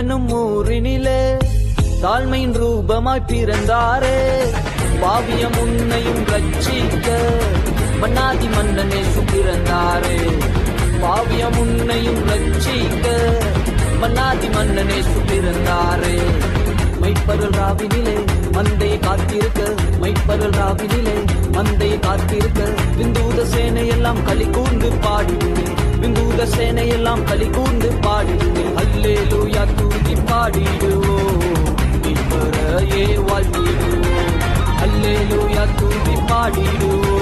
என்னும் ஊரினிலே தாழ்மையின் ரூபமாய் பிறந்தாரே. பாவியம் உன்னையும் ரட்சிக்க மன்னாதி மன்னனே பிறந்தாரே. பாவியம் உன்னையும் ரட்சிக்க மன்னாதி மன்னனே பிறந்தாரே. மைப்பருள் ராவினிலே மந்தையை காத்திருக்க, மைப்பருள் ராவினிலே மந்தையை காத்திருக்க, விந்தூத சேனையெல்லாம் களி கூர்ந்து பாடிடுமே, விந்தூத சேனையெல்லாம் களி கூர்ந்து பாடிடுமே. அல்லேலூயா தூக்கி பாடிடுவோம், இப்பறையே வாழ்த்திடுவோம். அல்லேலூயா தூக்கி பாடிடுவோம்,